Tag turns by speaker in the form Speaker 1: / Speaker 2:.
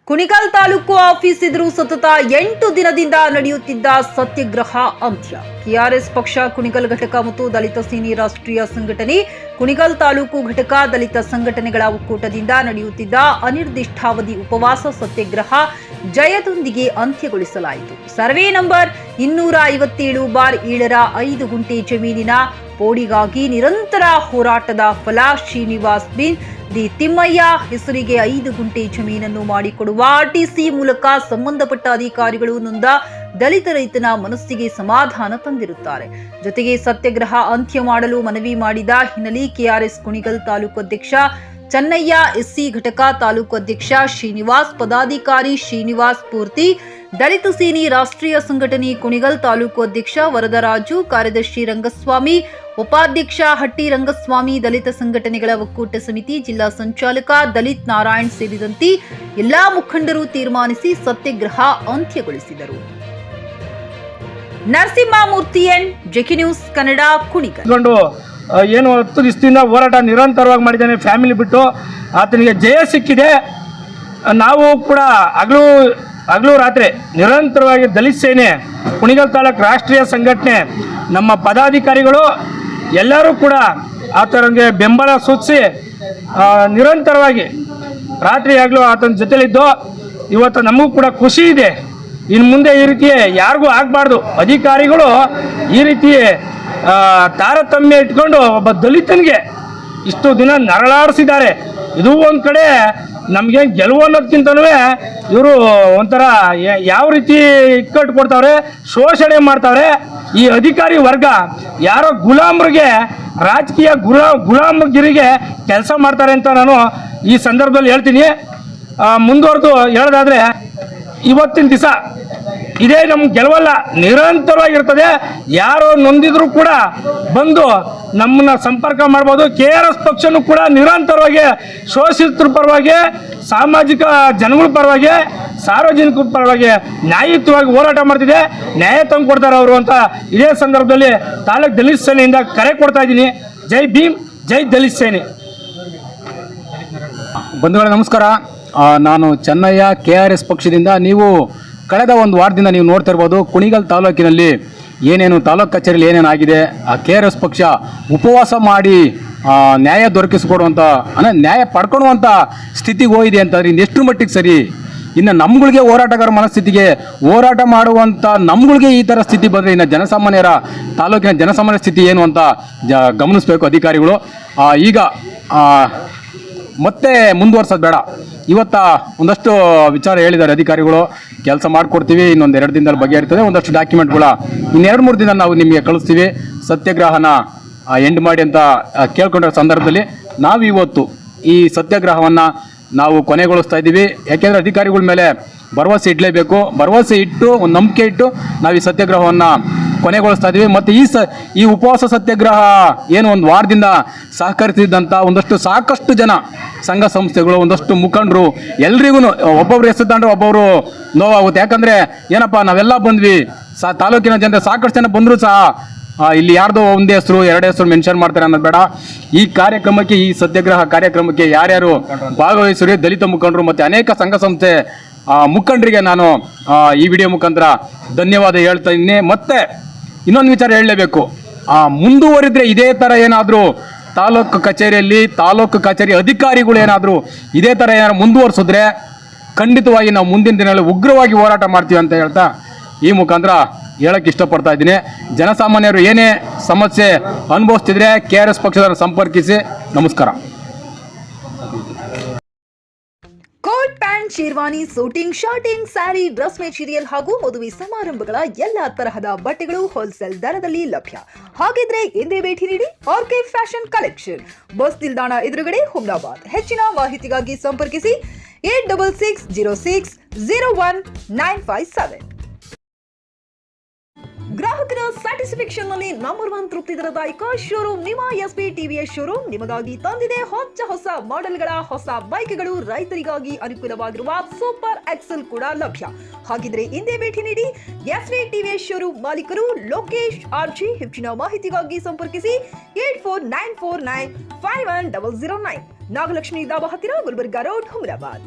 Speaker 1: Kunigal taluk office ಎದುರು ಸತತ 8 ದಿನದಿಂದ ನಡೆಯುತ್ತಿದ್ದ ಸತ್ಯಾಗ್ರಹ ಅಂತ್ಯ. ಕೆಆರ್ಎಸ್ ಪಕ್ಷ ಕುಣಿಗಲ್ ಘಟಕ ಮತ್ತು ದಲಿತ ಸೇನೆ ರಾಷ್ಟ್ರೀಯ ಸಂಘಟನೆ ಕುಣಿಗಲ್ ತಾಲೂಕು ಘಟಕ ದಲಿತ ಸಂಘಟನೆಗಳ ಒಕ್ಕೂಟದಿಂದ ನಡೆಯುತ್ತಿದ್ದ ಅನಿರ್ದಿಷ್ಟಾವಧಿ ಉಪವಾಸ ಸತ್ಯಾಗ್ರಹ ಜಯದೊಂದಿಗೆ ಅಂತ್ಯಗೊಳಿಸಲಾಯಿತು. ಸರ್ವೆ ನಂಬರ್ 257/7ರ 5 ಗುಂಟೆ ಜಮೀನಿನ ಪೋಡಿಗಾಗಿ ನಿರಂತರ ಹೋರಾಟದ ಫಲ ಶ್ರೀನಿವಾಸ್ ಬಿನ್ ದಿ ತಿಮ್ಮಯ್ಯ ಹೆಸರಿಗೆ 5 ಗುಂಟೆ ಜಮೀನನ್ನು ಮಾಡಿಕೊಡುವ ಆರ್ಟಿಸಿ ಮೂಲಕ ಸಂಬಂಧಪಟ್ಟ ಅಧಿಕಾರಿಗಳು ನೊಂದ ದಲಿತ ರೈತನ ಮನಸ್ಸಿಗೆ ಸಮಾಧಾನ ತಂದಿರುತ್ತಾರೆ. ಜೊತೆಗೆ ಸತ್ಯಾಗ್ರಹ ಅಂತ್ಯ ಮಾಡಲು ಮನವಿ ಮಾಡಿದ ಹಿನ್ನೆಲೆ ಕೆಆರ್ಎಸ್ ಕುಣಿಗಲ್ ತಾಲೂಕು ಅಧ್ಯಕ್ಷ ಚೆನ್ನಯ್ಯ, ಎಸ್ಸಿ ಘಟಕ ತಾಲೂಕು ಅಧ್ಯಕ್ಷ ಶ್ರೀನಿವಾಸ್, ಪದಾಧಿಕಾರಿ ಶ್ರೀನಿವಾಸ್ ಪೂರ್ತಿ, ದಲಿತ ಸೇನೆ ರಾಷ್ಟ್ರೀಯ ಸಂಘಟನೆ ಕುಣಿಗಲ್ ತಾಲೂಕು ಅಧ್ಯಕ್ಷ ವರದರಾಜು, ಕಾರ್ಯದರ್ಶಿ ರಂಗಸ್ವಾಮಿ, ಉಪಾಧ್ಯಕ್ಷ ಹಟ್ಟಿ ರಂಗಸ್ವಾಮಿ, ದಲಿತ ಸಂಘಟನೆಗಳ ಒಕ್ಕೂಟ ಸಮಿತಿ ಜಿಲ್ಲಾ ಸಂಚಾಲಕ ದಲಿತ್ ನಾರಾಯಣ್ ಸೇರಿದಂತೆ ಎಲ್ಲಾ ಮುಖಂಡರು ತೀರ್ಮಾನಿಸಿ ಸತ್ಯಾಗ್ರಹ ಅಂತ್ಯಗೊಳಿಸಿದರು. Narasimhamurthy N, JK news Kannada, Kunigal.
Speaker 2: ಏನು 10 ದಿವಸದಿಂದ ಹೋರಾಟ ನಿರಂತರವಾಗಿ ಮಾಡಿದ್ದಾನೆ. ಫ್ಯಾಮಿಲಿ ಬಿಟ್ಟು ಆತನಿಗೆ ಜಯ ಸಿಕ್ಕಿದೆ. ನಾವು ಕೂಡ ಹಗಲು ರಾತ್ರಿ ನಿರಂತರವಾಗಿ ದಲಿತ ಸೇನೆ ಕುಣಿಗಲ್ ತಾಲೂಕು ರಾಷ್ಟ್ರೀಯ ಸಂಘಟನೆ ನಮ್ಮ ಪದಾಧಿಕಾರಿಗಳು ಎಲ್ಲರೂ ಕೂಡ ಆತನಿಗೆ ಬೆಂಬಲ ಸೂಚಿಸಿ ನಿರಂತರವಾಗಿ ರಾತ್ರಿ ಆಗಲೂ ಆತನ ಜೊತೆಲಿದ್ದು ಇವತ್ತು ನಮಗೂ ಕೂಡ ಖುಷಿ ಇದೆ. ಇನ್ನು ಮುಂದೆ ಈ ರೀತಿ ಯಾರಿಗೂ ಆಗಬಾರ್ದು. ಅಧಿಕಾರಿಗಳು ಈ ರೀತಿ ತಾರತಮ್ಯ ಇಟ್ಕೊಂಡು ಒಬ್ಬ ದಲಿತನಿಗೆ ಇಷ್ಟು ದಿನ ನರಳಾಡಿಸಿದ್ದಾರೆ. ಇದು ಒಂದು ಕಡೆ ನಮಗೆ ಗೆಲುವು ಅನ್ನೋದಕ್ಕಿಂತನೂ ಇವರು ಒಂಥರ ಯಾವ ರೀತಿ ಇಕ್ಕಟ್ಟು ಕೊಡ್ತಾವ್ರೆ, ಶೋಷಣೆ ಮಾಡ್ತಾವ್ರೆ. ಈ ಅಧಿಕಾರಿ ವರ್ಗ ಯಾರೋ ಗುಲಾಮರಿಗೆ, ರಾಜಕೀಯ ಗುಲಾಮಗಿರಿಗೆ ಕೆಲಸ ಮಾಡ್ತಾರೆ ಅಂತ ನಾನು ಈ ಸಂದರ್ಭದಲ್ಲಿ ಹೇಳ್ತೀನಿ. ಮುಂದುವರೆದು ಹೇಳೋದಾದರೆ ಇವತ್ತಿನ ದಿವಸ ಇದೇ ನಮ್ಗೆ ಗೆಲುವಲ್ಲ, ನಿರಂತರವಾಗಿರ್ತದೆ. ಯಾರು ನೊಂದಿದ್ರು ಕೂಡ ಬಂದು ನಮ್ಮನ್ನ ಸಂಪರ್ಕ ಮಾಡ್ಬೋದು. ಕೆಆರ್ಎಸ್ ಪಕ್ಷನೂ ಕೂಡ ನಿರಂತರವಾಗಿ ಶೋಷಿತರ ಪರವಾಗಿ, ಸಾಮಾಜಿಕ ಜನಗಳ ಪರವಾಗಿ, ಸಾರ್ವಜನಿಕರ ಪರವಾಗಿ ನ್ಯಾಯಯುತವಾಗಿ ಹೋರಾಟ ಮಾಡ್ತಿದೆ. ನ್ಯಾಯ ತಂದು ಕೊಡ್ತಾರೆ ಅವರು ಅಂತ ಇದೇ ಸಂದರ್ಭದಲ್ಲಿ ತಾಲೂಕು ದಲಿತ ಸೇನೆಯಿಂದ ಕರೆ ಕೊಡ್ತಾ ಇದ್ದೀನಿ. ಜೈ ಭೀಮ್, ಜೈ ದಲಿತ ಸೇನೆ.
Speaker 3: ಬಂಧುಗಳೇ ನಮಸ್ಕಾರ. ನಾನು ಚೆನ್ನಯ್ಯ, ಕೆಆರ್ಎಸ್ ಪಕ್ಷದಿಂದ. ನೀವು ಕಳೆದ ಒಂದು ವಾರದಿಂದ ನೀವು ನೋಡ್ತಾ ಇರ್ಬೋದು ಕುಣಿಗಲ್ ತಾಲೂಕಿನಲ್ಲಿ ಏನೇನು ತಾಲೂಕು ಕಚೇರಿಯಲ್ಲಿ ಏನೇನಾಗಿದೆ. ಕೆಆರ್ಎಸ್ ಪಕ್ಷ ಉಪವಾಸ ಮಾಡಿ ನ್ಯಾಯ ದೊರಕಿಸಿಕೊಡುವಂಥ, ಅಂದರೆ ನ್ಯಾಯ ಪಡ್ಕೊಳ್ಳುವಂಥ ಸ್ಥಿತಿಗೆ ಹೋಗಿದೆ ಅಂತಂದರೆ ಇನ್ನೆಷ್ಟು ಮಟ್ಟಿಗೆ ಸರಿ? ಇನ್ನು ನಮ್ಗಳಿಗೆ ಹೋರಾಟಗಾರ ಮನಸ್ಥಿತಿಗೆ ಹೋರಾಟ ಮಾಡುವಂಥ ನಮ್ಗಳಿಗೆ ಈ ಥರ ಸ್ಥಿತಿ ಬಂದರೆ ಇನ್ನು ಜನಸಾಮಾನ್ಯರ ತಾಲೂಕಿನ ಜನಸಾಮಾನ್ಯ ಸ್ಥಿತಿ ಏನು ಅಂತ ಗಮನಿಸಬೇಕು ಅಧಿಕಾರಿಗಳು. ಈಗ ಮತ್ತೆ ಮುಂದುವರ್ಸೋದು ಬೇಡ. ಇವತ್ತು ಒಂದಷ್ಟು ವಿಚಾರ ಹೇಳಿದ್ದಾರೆ ಅಧಿಕಾರಿಗಳು. ಕೆಲಸ ಮಾಡಿಕೊಡ್ತೀವಿ, ಇನ್ನೊಂದು 2 ದಿನದಲ್ಲಿ ಬಗೆಹರಿತದೆ. ಒಂದಷ್ಟು ಡಾಕ್ಯುಮೆಂಟ್ಗಳ ಇನ್ನು 2-3 ದಿನ ನಾವು ನಿಮಗೆ ಕಳಿಸ್ತೀವಿ. ಸತ್ಯಾಗ್ರಹನ ಎಂಡ್ ಮಾಡಿ ಅಂತ ಕೇಳ್ಕೊಂಡ ಸಂದರ್ಭದಲ್ಲಿ ನಾವು ಇವತ್ತು ಈ ಸತ್ಯಾಗ್ರಹವನ್ನು ನಾವು ಕೊನೆಗೊಳಿಸ್ತಾ ಇದ್ದೀವಿ. ಯಾಕೆಂದರೆ ಅಧಿಕಾರಿಗಳ ಮೇಲೆ ಭರವಸೆ ಇಡಲೇಬೇಕು. ಭರವಸೆ ಇಟ್ಟು, ಒಂದು ನಂಬಿಕೆ ಇಟ್ಟು ನಾವು ಈ ಸತ್ಯಾಗ್ರಹವನ್ನು ಕೊನೆಗೊಳಿಸ್ತಾ ಇದ್ದೀವಿ. ಮತ್ತು ಈ ಉಪವಾಸ ಸತ್ಯಾಗ್ರಹ ಏನು ಒಂದು ವಾರದಿಂದ ಸಹಕರಿಸಿದಂಥ ಸಾಕಷ್ಟು ಜನ, ಸಂಘ ಸಂಸ್ಥೆಗಳು, ಒಂದಷ್ಟು ಮುಖಂಡರು, ಎಲ್ರಿಗೂ ಒಬ್ಬೊಬ್ರು ಹೆಸರು ತಂಡ್ರೆ ಒಬ್ಬೊಬ್ರು ನೋವಾಗುತ್ತೆ. ಯಾಕಂದರೆ ಏನಪ್ಪ ನಾವೆಲ್ಲ ಬಂದ್ವಿ, ತಾಲೂಕಿನ ಜನತೆ ಸಾಕಷ್ಟು ಜನ ಬಂದರೂ ಸಹ ಇಲ್ಲಿ ಯಾರ್ದೋ ಒಂದೇ ಹೆಸರು 2 ಹೆಸರು ಮೆನ್ಷನ್ ಮಾಡ್ತಾರೆ ಅನ್ನೋದು ಬೇಡ. ಈ ಕಾರ್ಯಕ್ರಮಕ್ಕೆ, ಈ ಸತ್ಯಾಗ್ರಹ ಕಾರ್ಯಕ್ರಮಕ್ಕೆ ಯಾರ್ಯಾರು ಭಾಗವಹಿಸಿರಿ, ದಲಿತ ಮುಖಂಡರು ಮತ್ತು ಅನೇಕ ಸಂಘ ಸಂಸ್ಥೆ ಮುಖಂಡರಿಗೆ ನಾನು ಈ ವಿಡಿಯೋ ಮುಖಾಂತರ ಧನ್ಯವಾದ ಹೇಳ್ತಾ ಇದ್ದೀನಿ. ಮತ್ತೆ ಇನ್ನೊಂದು ವಿಚಾರ ಹೇಳಲೇಬೇಕು. ಮುಂದುವರಿದ್ರೆ ಇದೇ ಥರ ಏನಾದರೂ ತಾಲೂಕು ಕಚೇರಿಯಲ್ಲಿ, ತಾಲೂಕು ಕಚೇರಿ ಅಧಿಕಾರಿಗಳು ಏನಾದರೂ ಇದೇ ಥರ ಏನಾದ್ರು ಮುಂದುವರಿಸಿದ್ರೆ ಖಂಡಿತವಾಗಿ ನಾವು ಮುಂದಿನ ದಿನಗಳಲ್ಲಿ ಉಗ್ರವಾಗಿ ಹೋರಾಟ ಮಾಡ್ತೀವಿ ಅಂತ ಹೇಳ್ತಾ ಈ ಮುಖಾಂತರ ಹೇಳಕ್ಕೆ ಇಷ್ಟಪಡ್ತಾ ಇದ್ದೀನಿ. ಜನಸಾಮಾನ್ಯರು ಏನೇ ಸಮಸ್ಯೆ ಅನುಭವಿಸ್ತಿದ್ರೆ ಕೆಆರ್ಎಸ್ ಪಕ್ಷದನ್ನು ಸಂಪರ್ಕಿಸಿ. ನಮಸ್ಕಾರ.
Speaker 1: Coat pant, sherwani, suiting, shirting, sari, dress material ಹಾಗೂ ಮದುವೆ ಸಮಾರಂಭಗಳ ಎಲ್ಲಾ ತರಹದ ಬಟ್ಟೆಗಳು ಹೋಲ್ಸೇಲ್ ದರದಲ್ಲಿ ಲಭ್ಯ. ಹಾಗಿದ್ರೆ ಎಂದೇ ಭೇಟಿ ನೀಡಿ ಆರ್ಕೆ ಫ್ಯಾಷನ್ ಕಲೆಕ್ಷನ್, ಬಸ್ ನಿಲ್ದಾಣ ಎದುರುಗಡೆ, ಹುಮ್ನಾಬಾದ್. ಹೆಚ್ಚಿನ ಮಾಹಿತಿಗಾಗಿ ಸಂಪರ್ಕಿಸಿ 8660601957. ಗ್ರಾಹಕರ ಸ್ಯಾಟಿಸ್ಫ್ಯಾಕ್ಷನ್ ನಲ್ಲಿ ನಂಬರ್ 1 ತೃಪ್ತಿ ದರದಾಯಕ ಶೋರೂಮ್ ನಿಮ್ಮ ಎಸ್ಪಿ ಟಿವಿಎಸ್ ಶೋರೂಮ್ ನಿಮಗಾಗಿ ತಂದಿದೆ ಹೊಸ ಮಾಡೆಲ್ಗಳ ಹೊಸ ಬೈಕ್ಗಳು. ರೈತರಿಗಾಗಿ ಅನುಕೂಲವಾಗಿರುವ ಸೂಪರ್ ಎಕ್ಸೆಲ್ ಕೂಡ ಲಭ್ಯ. ಹಾಗಿದ್ರೆ ಹಿಂದೆ ಭೇಟಿ ನೀಡಿ ಎಸ್ಪಿ ಟಿವಿಎಸ್ ಶೋರೂಮ್ ಮಾಲೀಕರು ಲೋಕೇಶ್ ಆರ್ಜಿ. ಹೆಚ್ಚಿನ ಮಾಹಿತಿಗಾಗಿ ಸಂಪರ್ಕಿಸಿ 8494951009. ನಾಗಲಕ್ಷ್ಮಿ ದಾಬಾ ಹತ್ತಿರ, ಗುಲ್ಬರ್ಗಾ ರೋಡ್, ಹುಮರಾಬಾದ್.